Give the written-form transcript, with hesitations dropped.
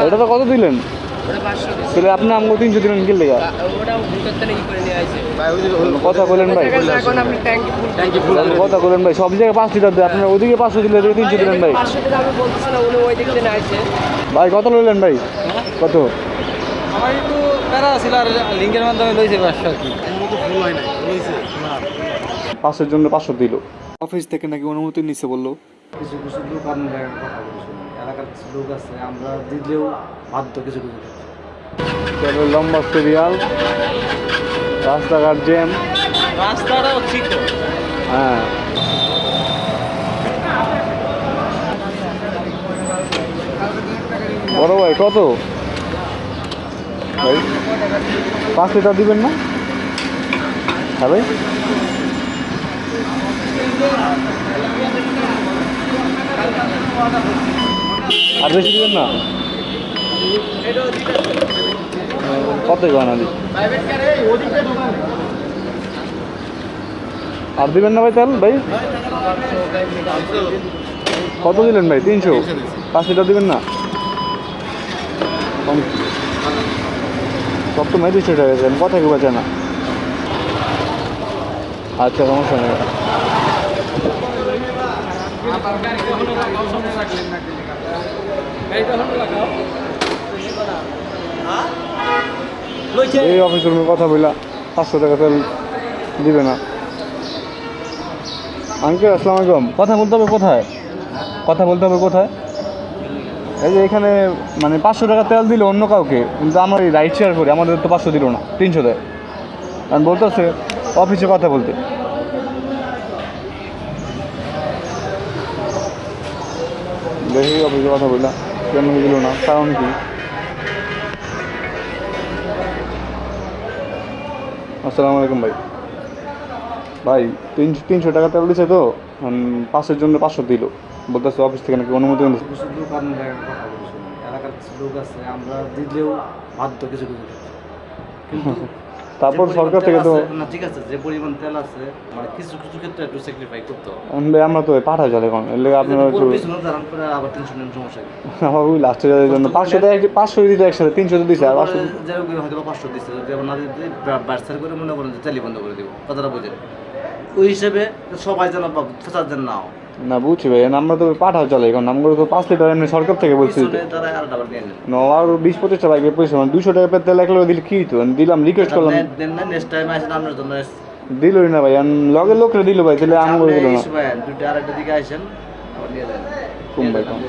এটা তো কত দিলেন? তাহলে আপনি আমাকে 300 দিলেন কি লেগা? কথা বলেন ভাই, কথা বলেন ভাই। সব জায়গায় 5 লিটার দেয়, আপনার ওদিকে 500 দিলে 300 দিলেন ভাই। ভাই কত লইলেন ভাই? কত? আমার একটু প্যারা ছিল আর লিঙ্কের মাধ্যমে লইছে 500 আর কি। ফুল হয় নাই, লইছে না। 500 জন্য 500 দিল। অফিস থেকে নাকি অনুমতি নিছে বললো। কিছু কিছু লোক আপনার কথা বলছি, এলাকার কিছু লোক আছে, আমরা দিলেও বাধ্য কিছু কিছু। তবে লম্বা সিরিয়াল, রাস্তাঘাট জ্যাম। রাস্তাটাও ঠিক তো। হ্যাঁ, বড় ভাই কত ভাই? 5 লিটার দিবেন না? হ্যাঁ ভাই, আর বেশি দিবেন না? কত গয়না দিই? আর দিবেন না ভাই তেল ভাই? কত দিলেন ভাই? 300। 5 লিটার দিবেন না? সব তো 200 টাকা দেন, কথা কি বাঁচে না। আচ্ছা, সমস্যা নেই। এই অফিসের রুমে কথা বললা 500 টাকা তেল দিবে না। আঙ্কেল আসসালামু আলাইকুম। কথা বলতে হবে কোথায়? কথা বলতে হবে কোথায়? এই যে এখানে মানে 500 টাকা তেল দিল অন্য কাউকে, কিন্তু আমার এই রাইড শেয়ার করি, আমাদের তো 500 দিল না, 300 দেয়। আমি বলতেছে অফিসে কথা বলতে। দেখি অফিসে কথা বললাম, কেন দিল না, কারণ কি? আসসালামু আলাইকুম ভাই। ভাই 300 টাকা তেল দিচ্ছে তো, 5-এর জন্য 500 দিল। বলতেছে অফিস থেকে নাকি অনুমতি নিচ্ছে। কিছু লোক আপনার কথা বলছি, এলাকার কিছু লোক আছে, আমরা দিলেও বাধ্য কিছু কিছু। কিন্তু তারপর সরকার থেকে তো না, ঠিক আছে, যে পরিমাণ তেল আছে মানে কিছু কিছু ক্ষেত্রে একটু স্যাক্রিফাই করতে হবে। আমরা তো পাঠা চলে এখন, এর লেগে আপনারা একটু আবার 300 নিন, সমস্যা কি? আমার ওই লাস্টে যাওয়ার জন্য 500 টাকা 500 দিতে একসাথে 300 তো দিছে, আর 500 যেরকম হয়তো 500 দিচ্ছে, যদি আবার না দিতে বার্সার করে মনে করেন যে তেলই বন্ধ করে দিব, কথাটা বুঝেন। ওই হিসেবে সবাই যেন ফসার যেন নাও না, বুঝছি ভাই। আমরা তো পাঠা চলে এখন, আমরা তো 5 লিটার এমনি সরকার থেকে বলছি। তারা আর ডাবল নিয়ে নেন। নো, আর 20-25 টাকা লাগে পয়সা, 200 টাকা পেতে তেল 1 লিটার দিলে কি তো দিলাম, রিকোয়েস্ট করলাম। দেন না, নেক্সট টাইম আসেন আপনার জন্য। দিলই না ভাই, লগে লোকরে দিল ভাই, তাহলে আমি বলে দিল না। দুইটা আরেকটা দিকে আসেন, আবার নিয়ে যান। কম ভাই কম।